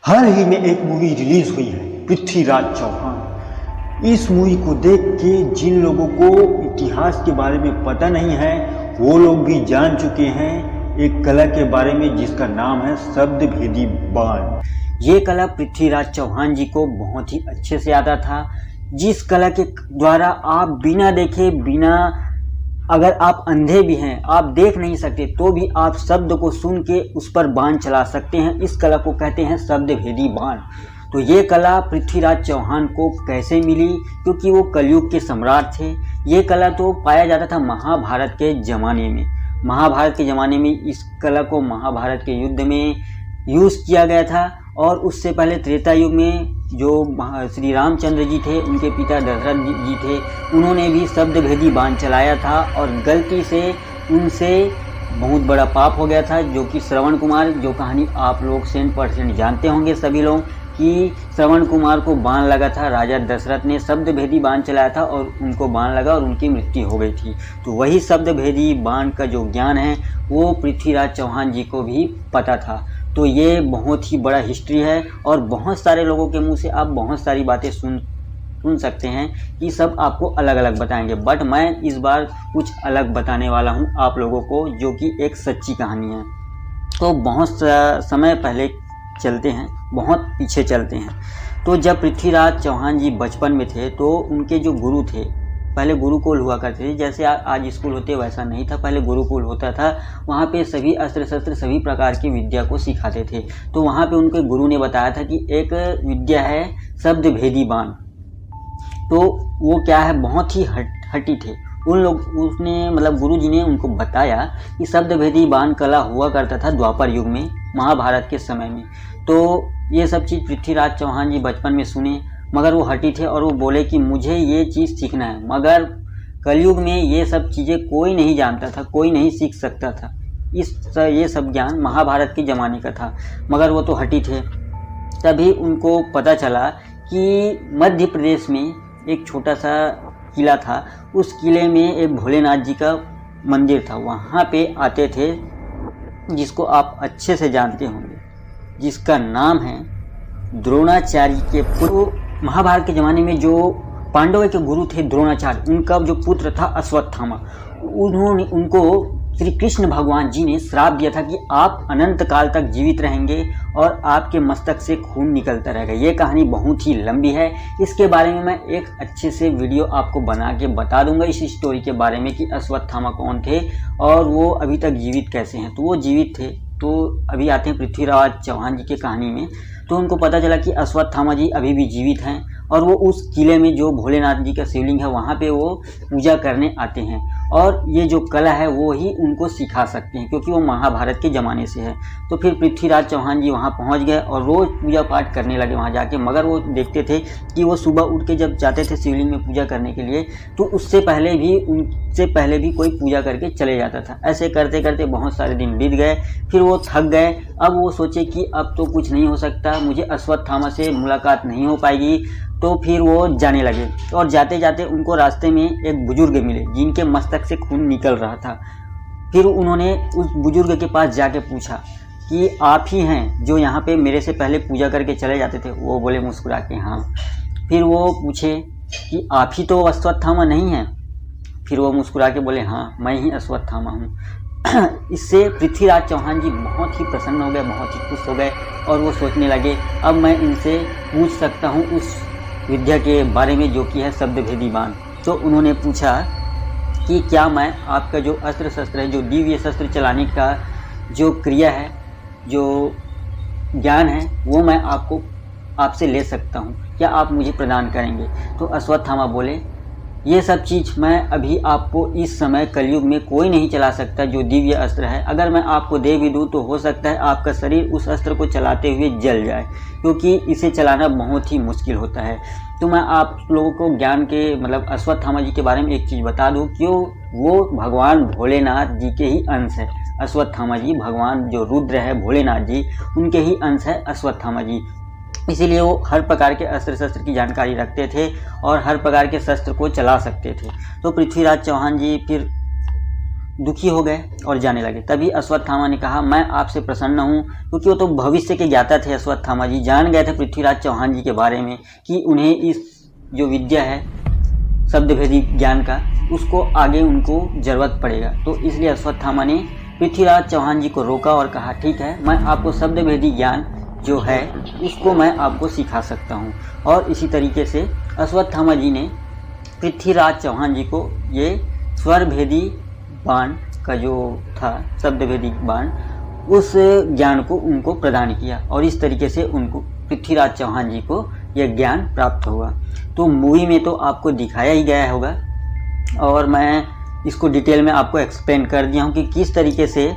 हाल ही में एक movie release हुई है पृथ्वीराज चौहान। इस मूवी को देख के जिन लोगों को इतिहास के बारे में पता नहीं है वो लोग भी जान चुके हैं एक कला के बारे में जिसका नाम है शब्द भेदी बाण। ये कला पृथ्वीराज चौहान जी को बहुत ही अच्छे से आता था, जिस कला के द्वारा आप बिना देखे, बिना अगर आप अंधे भी हैं, आप देख नहीं सकते तो भी आप शब्द को सुन के उस पर बाण चला सकते हैं। इस कला को कहते हैं शब्द भेदी बाण। तो ये कला पृथ्वीराज चौहान को कैसे मिली? क्योंकि वो कलयुग के सम्राट थे। ये कला तो पाया जाता था महाभारत के ज़माने में। महाभारत के ज़माने में इस कला को महाभारत के युद्ध में यूज़ किया गया था। और उससे पहले त्रेता युग में जो श्री रामचंद्र जी थे, उनके पिता दशरथ जी थे, उन्होंने भी शब्द भेदी बाण चलाया था और गलती से उनसे बहुत बड़ा पाप हो गया था, जो कि श्रवण कुमार, जो कहानी आप लोग 100% जानते होंगे सभी लोग, कि श्रवण कुमार को बाण लगा था। राजा दशरथ ने शब्द भेदी बाण चलाया था और उनको बाण लगा और उनकी मृत्यु हो गई थी। तो वही शब्द भेदी बाण का जो ज्ञान है वो पृथ्वीराज चौहान जी को भी पता था। तो ये बहुत ही बड़ा हिस्ट्री है और बहुत सारे लोगों के मुंह से आप बहुत सारी बातें सुन सकते हैं कि सब आपको अलग अलग बताएंगे, बट मैं इस बार कुछ अलग बताने वाला हूं आप लोगों को, जो कि एक सच्ची कहानी है। तो बहुत समय पहले चलते हैं, बहुत पीछे चलते हैं। तो जब पृथ्वीराज चौहान जी बचपन में थे तो उनके जो गुरु थे, पहले गुरुकुल हुआ करते थे, जैसे आज स्कूल होते वैसा नहीं था, पहले गुरुकुल होता था। वहाँ पे सभी अस्त्र शस्त्र सभी प्रकार की विद्या को सिखाते थे। तो वहाँ पे उनके गुरु ने बताया था कि एक विद्या है शब्द भेदी बाण। तो वो क्या है, बहुत ही हटी थे उन लोग। उसने मतलब गुरु जी ने उनको बताया कि शब्द भेदी बाण कला हुआ करता था द्वापर युग में, महाभारत के समय में। तो ये सब चीज़ पृथ्वीराज चौहान जी बचपन में सुने, मगर वो हटी थे और वो बोले कि मुझे ये चीज़ सीखना है। मगर कलयुग में ये सब चीज़ें कोई नहीं जानता था, कोई नहीं सीख सकता था। ये सब ज्ञान महाभारत के ज़माने का था, मगर वो तो हटी थे। तभी उनको पता चला कि मध्य प्रदेश में एक छोटा सा किला था, उस किले में एक भोलेनाथ जी का मंदिर था। वहाँ पे आते थे जिसको आप अच्छे से जानते होंगे, जिसका नाम है द्रोणाचार्य के पुत्र। महाभारत के ज़माने में जो पांडवों के गुरु थे द्रोणाचार्य, उनका जो पुत्र था अश्वत्थामा, उनको श्री कृष्ण भगवान जी ने श्राप दिया था कि आप अनंत काल तक जीवित रहेंगे और आपके मस्तक से खून निकलता रहेगा। ये कहानी बहुत ही लंबी है, इसके बारे में मैं एक अच्छे से वीडियो आपको बना के बता दूंगा इस स्टोरी के बारे में कि अश्वत्थामा कौन थे और वो अभी तक जीवित कैसे हैं। तो वो जीवित थे। तो अभी आते हैं पृथ्वीराज चौहान जी की कहानी में। तो उनको पता चला कि अश्वत्थामा जी अभी भी जीवित हैं और वो उस किले में जो भोलेनाथ जी का शिवलिंग है वहाँ पे वो पूजा करने आते हैं और ये जो कला है वो ही उनको सिखा सकते हैं, क्योंकि वो महाभारत के ज़माने से है। तो फिर पृथ्वीराज चौहान जी वहाँ पहुँच गए और रोज़ पूजा पाठ करने लगे वहाँ जाके। मगर वो देखते थे कि वो सुबह उठ के जब जाते थे शिवलिंग में पूजा करने के लिए, तो उनसे पहले भी कोई पूजा करके चले जाता था। ऐसे करते करते बहुत सारे दिन बीत गए, फिर वो थक गए। अब वो सोचे कि अब तो कुछ नहीं हो सकता, मुझे अश्वत्थामा से मुलाकात नहीं हो पाएगी। तो फिर वो जाने लगे और जाते जाते उनको रास्ते में एक बुजुर्ग मिले जिनके मस्तक से खून निकल रहा था। फिर उन्होंने उस बुजुर्ग के पास जाके पूछा कि आप ही हैं जो यहाँ पे मेरे से पहले पूजा करके चले जाते थे? वो बोले मुस्कुरा के हाँ। फिर वो पूछे कि आप ही तो अश्वत्थामा नहीं हैं? फिर वो मुस्कुरा के बोले हाँ, मैं ही अश्वत्थामा हूँ। इससे पृथ्वीराज चौहान जी बहुत ही प्रसन्न हो गए, बहुत ही खुश हो गए और वो सोचने लगे अब मैं इनसे पूछ सकता हूँ उस विद्या के बारे में जो कि है शब्द भेदी बाण। तो उन्होंने पूछा कि क्या मैं आपका जो अस्त्र शस्त्र है, जो दिव्य शस्त्र चलाने का जो क्रिया है, जो ज्ञान है, वो मैं आपसे ले सकता हूँ, क्या आप मुझे प्रदान करेंगे? तो अश्वत्थामा बोले ये सब चीज़ मैं अभी आपको इस समय कलयुग में कोई नहीं चला सकता जो दिव्य अस्त्र है। अगर मैं आपको दे भी दूँ तो हो सकता है आपका शरीर उस अस्त्र को चलाते हुए जल जाए, क्योंकि इसे चलाना बहुत ही मुश्किल होता है। तो मैं आप लोगों को ज्ञान के मतलब अश्वत्थामा जी के बारे में एक चीज़ बता दूँ कि वो भगवान भोलेनाथ जी के ही अंश है। अश्वत्थामा जी भगवान जो रुद्र है भोलेनाथ जी, उनके ही अंश है अश्वत्थामा जी। इसीलिए वो हर प्रकार के अस्त्र शस्त्र की जानकारी रखते थे और हर प्रकार के शस्त्र को चला सकते थे। तो पृथ्वीराज चौहान जी फिर दुखी हो गए और जाने लगे। तभी अश्वत्थामा ने कहा, मैं आपसे प्रसन्न हूँ, क्योंकि वो तो भविष्य के ज्ञाता थे। अश्वत्थामा जी जान गए थे पृथ्वीराज चौहान जी के बारे में कि उन्हें इस जो विद्या है शब्दभेदी ज्ञान का, उसको आगे उनको ज़रूरत पड़ेगा। तो इसलिए अश्वत्थामा ने पृथ्वीराज चौहान जी को रोका और कहा, ठीक है, मैं आपको शब्दभेदी ज्ञान जो है उसको मैं आपको सिखा सकता हूँ। और इसी तरीके से अश्वत्थामा जी ने पृथ्वीराज चौहान जी को ये स्वरभेदी बाण का जो था शब्दभेदी बाण, उस ज्ञान को उनको प्रदान किया और इस तरीके से उनको पृथ्वीराज चौहान जी को यह ज्ञान प्राप्त हुआ। तो मूवी में तो आपको दिखाया ही गया होगा और मैं इसको डिटेल में आपको एक्सप्लेन कर दिया हूँ कि किस तरीके से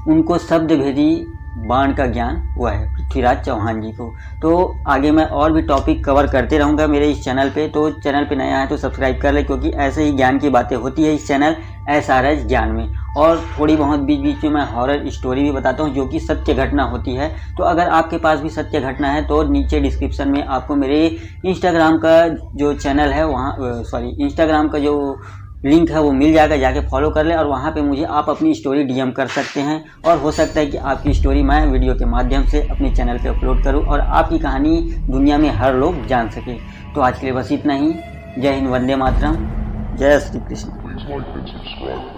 उनको शब्दभेदी बाण का ज्ञान हुआ है पृथ्वीराज चौहान जी को। तो आगे मैं और भी टॉपिक कवर करते रहूँगा मेरे इस चैनल पे। तो चैनल पे नया है तो सब्सक्राइब कर ले, क्योंकि ऐसे ही ज्ञान की बातें होती है इस चैनल SRS ज्ञान में। और थोड़ी बहुत बीच बीच में मैं हॉरर स्टोरी भी बताता हूँ जो कि सत्य घटना होती है। तो अगर आपके पास भी सत्य घटना है तो नीचे डिस्क्रिप्शन में आपको मेरे इंस्टाग्राम का जो चैनल है इंस्टाग्राम का जो लिंक है वो मिल जाएगा, जाके फॉलो कर ले और वहाँ पे मुझे आप अपनी स्टोरी DM कर सकते हैं। और हो सकता है कि आपकी स्टोरी मैं वीडियो के माध्यम से अपने चैनल पे अपलोड करूँ और आपकी कहानी दुनिया में हर लोग जान सके। तो आज के लिए बस इतना ही। जय हिंद, वंदे मातरम, जय श्री कृष्ण।